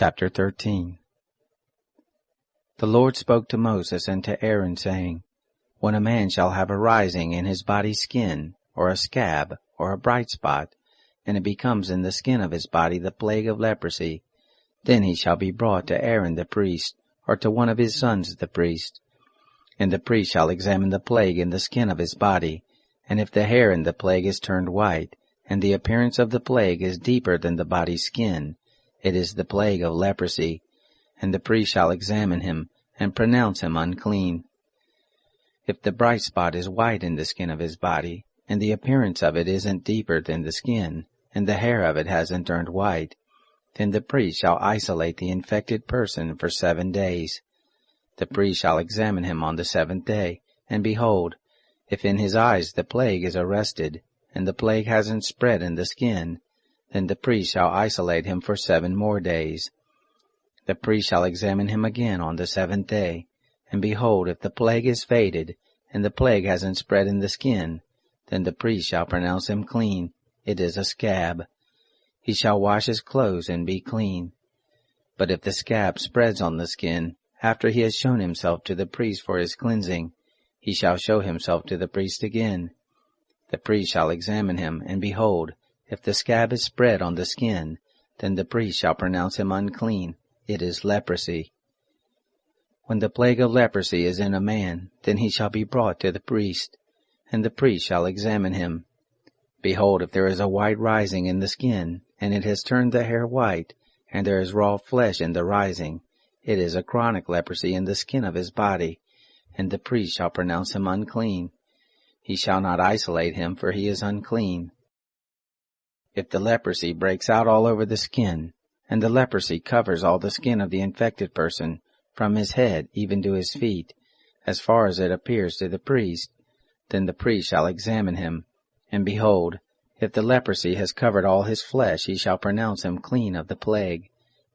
Chapter 13. The Lord spoke to Moses and to Aaron, saying, When a man shall have a rising in his body's skin, or a scab, or a bright spot, and it becomes in the skin of his body the plague of leprosy, then he shall be brought to Aaron the priest, or to one of his sons the priest. And the priest shall examine the plague in the skin of his body, and if the hair in the plague is turned white, and the appearance of the plague is deeper than the body's skin, it is the plague of leprosy, and the priest shall examine him, and pronounce him unclean. If the bright spot is white in the skin of his body, and the appearance of it isn't deeper than the skin, and the hair of it hasn't turned white, then the priest shall isolate the infected person for 7 days. The priest shall examine him on the 7th day, and behold, if in his eyes the plague is arrested, and the plague hasn't spread in the skin, then the priest shall isolate him for 7 more days. The priest shall examine him again on the 7th day, and behold, if the plague is faded, and the plague hasn't spread in the skin, then the priest shall pronounce him clean. It is a scab. He shall wash his clothes and be clean. But if the scab spreads on the skin, after he has shown himself to the priest for his cleansing, he shall show himself to the priest again. The priest shall examine him, and behold, if the scab is spread on the skin, then the priest shall pronounce him unclean. It is leprosy. When the plague of leprosy is in a man, then he shall be brought to the priest, and the priest shall examine him. Behold, if there is a white rising in the skin, and it has turned the hair white, and there is raw flesh in the rising, it is a chronic leprosy in the skin of his body, and the priest shall pronounce him unclean. He shall not isolate him, for he is unclean. If the leprosy breaks out all over the skin, and the leprosy covers all the skin of the infected person, from his head even to his feet, as far as it appears to the priest, then the priest shall examine him, and behold, if the leprosy has covered all his flesh, he shall pronounce him clean of the plague.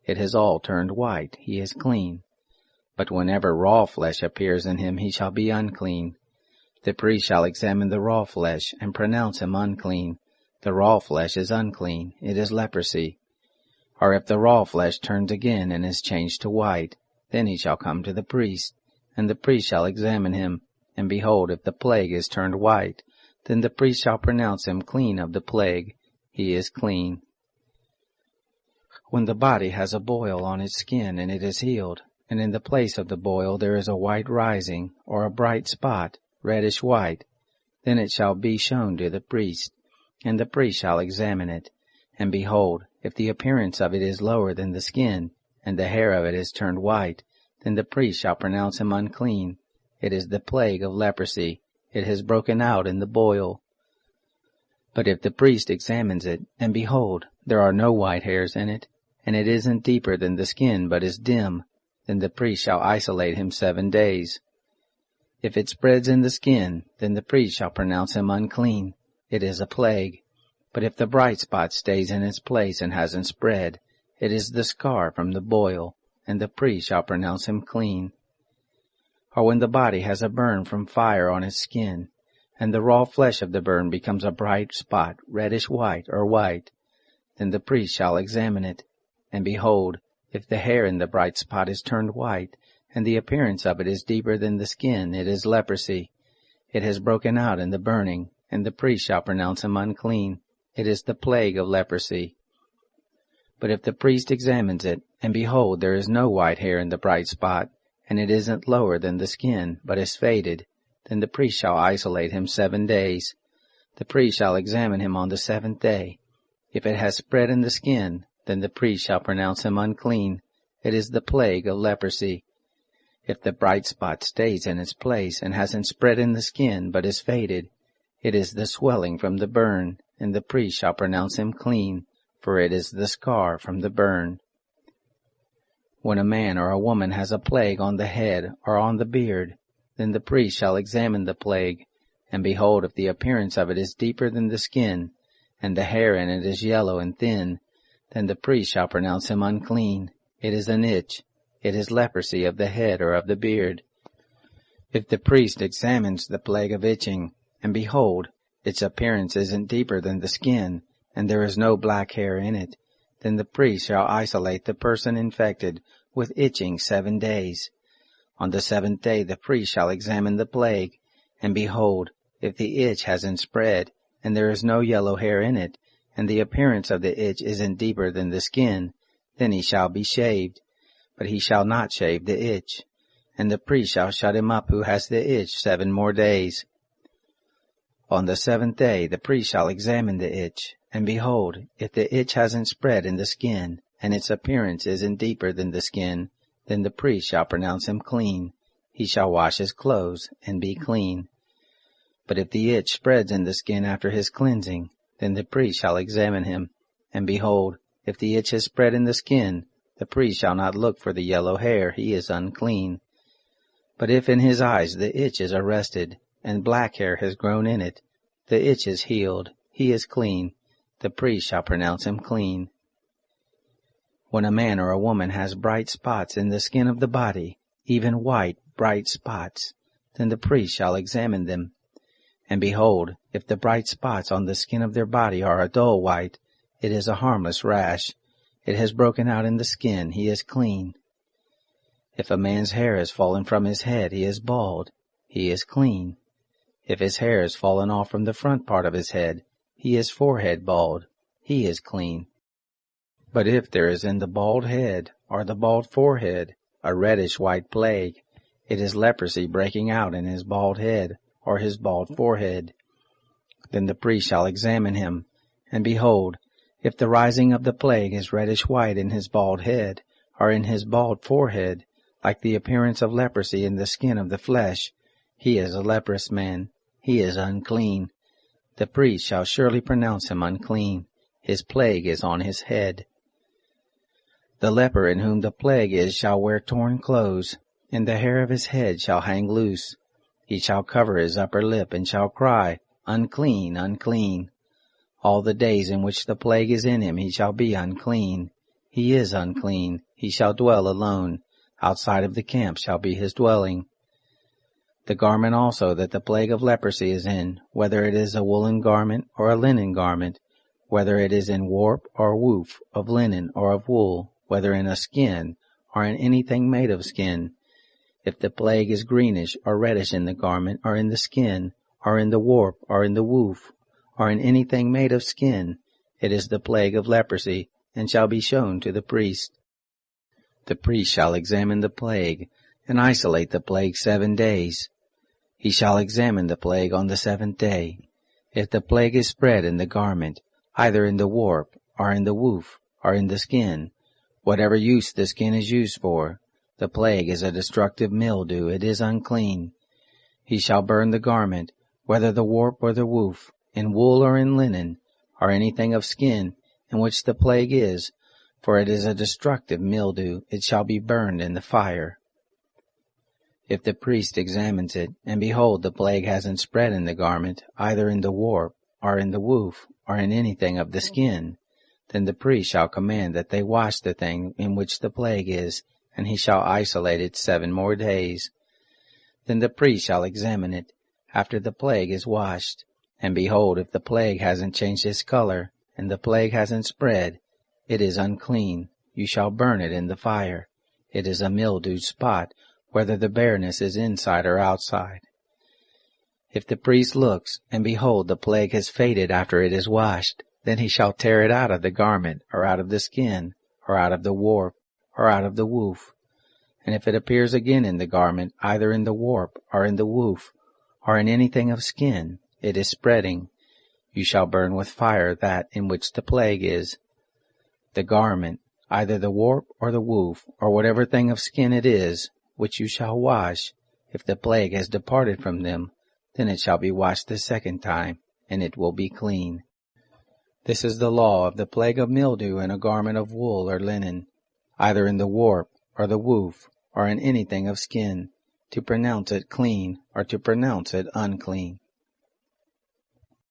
It has all turned white, he is clean. But whenever raw flesh appears in him, he shall be unclean. The priest shall examine the raw flesh, and pronounce him unclean. The raw flesh is unclean, it is leprosy. Or if the raw flesh turns again and is changed to white, then he shall come to the priest, and the priest shall examine him, and behold, if the plague is turned white, then the priest shall pronounce him clean of the plague. He is clean. When the body has a boil on its skin and it is healed, and in the place of the boil there is a white rising, or a bright spot, reddish white, then it shall be shown to the priest, and the priest shall examine it. And behold, if the appearance of it is lower than the skin, and the hair of it is turned white, then the priest shall pronounce him unclean. It is the plague of leprosy. It has broken out in the boil. But if the priest examines it, and behold, there are no white hairs in it, and it isn't deeper than the skin but is dim, then the priest shall isolate him 7 days. If it spreads in the skin, then the priest shall pronounce him unclean. It is a plague. But if the bright spot stays in its place and hasn't spread, it is the scar from the boil, and the priest shall pronounce him clean. Or when the body has a burn from fire on its skin, and the raw flesh of the burn becomes a bright spot, reddish white or white, then the priest shall examine it. And behold, if the hair in the bright spot is turned white, and the appearance of it is deeper than the skin, it is leprosy. It has broken out in the burning, and the priest shall pronounce him unclean. It is the plague of leprosy. But if the priest examines it, and behold, there is no white hair in the bright spot, and it isn't lower than the skin, but is faded, then the priest shall isolate him 7 days. The priest shall examine him on the 7th day. If it has spread in the skin, then the priest shall pronounce him unclean. It is the plague of leprosy. If the bright spot stays in its place and hasn't spread in the skin, but is faded, it is the swelling from the burn, and the priest shall pronounce him clean, for it is the scar from the burn. When a man or a woman has a plague on the head or on the beard, then the priest shall examine the plague, and behold, if the appearance of it is deeper than the skin, and the hair in it is yellow and thin, then the priest shall pronounce him unclean. It is an itch. It is leprosy of the head or of the beard. If the priest examines the plague of itching, and behold, its appearance isn't deeper than the skin, and there is no black hair in it, then the priest shall isolate the person infected with itching 7 days. On the 7th day the priest shall examine the plague, and behold, if the itch hasn't spread, and there is no yellow hair in it, and the appearance of the itch isn't deeper than the skin, then he shall be shaved. But he shall not shave the itch. And the priest shall shut him up who has the itch 7 more days. On the 7th day the priest shall examine the itch, and behold, if the itch hasn't spread in the skin, and its appearance isn't deeper than the skin, then the priest shall pronounce him clean. He shall wash his clothes, and be clean. But if the itch spreads in the skin after his cleansing, then the priest shall examine him, and behold, if the itch has spread in the skin, the priest shall not look for the yellow hair, he is unclean. But if in his eyes the itch is arrested, and black hair has grown in it, the itch is healed, he is clean, the priest shall pronounce him clean. When a man or a woman has bright spots in the skin of the body, even white, bright spots, then the priest shall examine them. And behold, if the bright spots on the skin of their body are a dull white, it is a harmless rash. It has broken out in the skin, he is clean. If a man's hair has fallen from his head, he is bald, he is clean. If his hair has fallen off from the front part of his head, he is forehead bald, he is clean. But if there is in the bald head, or the bald forehead, a reddish-white plague, it is leprosy breaking out in his bald head, or his bald forehead. Then the priest shall examine him, and behold, if the rising of the plague is reddish-white in his bald head, or in his bald forehead, like the appearance of leprosy in the skin of the flesh, he is a leprous man, he is unclean. The priest shall surely pronounce him unclean, his plague is on his head. The leper in whom the plague is shall wear torn clothes, and the hair of his head shall hang loose. He shall cover his upper lip, and shall cry, Unclean, unclean. All the days in which the plague is in him he shall be unclean. He is unclean, he shall dwell alone. Outside of the camp shall be his dwelling. The garment also that the plague of leprosy is in, whether it is a woolen garment or a linen garment, whether it is in warp or woof, of linen or of wool, whether in a skin or in anything made of skin, if the plague is greenish or reddish in the garment or in the skin, or in the warp or in the woof, or in anything made of skin, it is the plague of leprosy, and shall be shown to the priest. The priest shall examine the plague, and isolate the plague 7 days. He shall examine the plague on the 7th day. If the plague is spread in the garment, either in the warp, or in the woof, or in the skin, whatever use the skin is used for, the plague is a destructive mildew, it is unclean. He shall burn the garment, whether the warp or the woof, in wool or in linen, or anything of skin, in which the plague is, for it is a destructive mildew, it shall be burned in the fire. If the priest examines it, and behold the plague hasn't spread in the garment, either in the warp, or in the woof, or in anything of the skin, then the priest shall command that they wash the thing in which the plague is, and he shall isolate it 7 more days. Then the priest shall examine it, after the plague is washed, and behold, if the plague hasn't changed its color, and the plague hasn't spread, it is unclean, you shall burn it in the fire. It is a mildewed spot, whether the bareness is inside or outside. If the priest looks, and behold, the plague has faded after it is washed, then he shall tear it out of the garment, or out of the skin, or out of the warp, or out of the woof. And if it appears again in the garment, either in the warp, or in the woof, or in anything of skin, it is spreading. You shall burn with fire that in which the plague is. The garment, either the warp or the woof, or whatever thing of skin it is, which you shall wash, if the plague has departed from them, then it shall be washed the 2nd time, and it will be clean. This is the law of the plague of mildew in a garment of wool or linen, either in the warp, or the woof, or in anything of skin, to pronounce it clean, or to pronounce it unclean.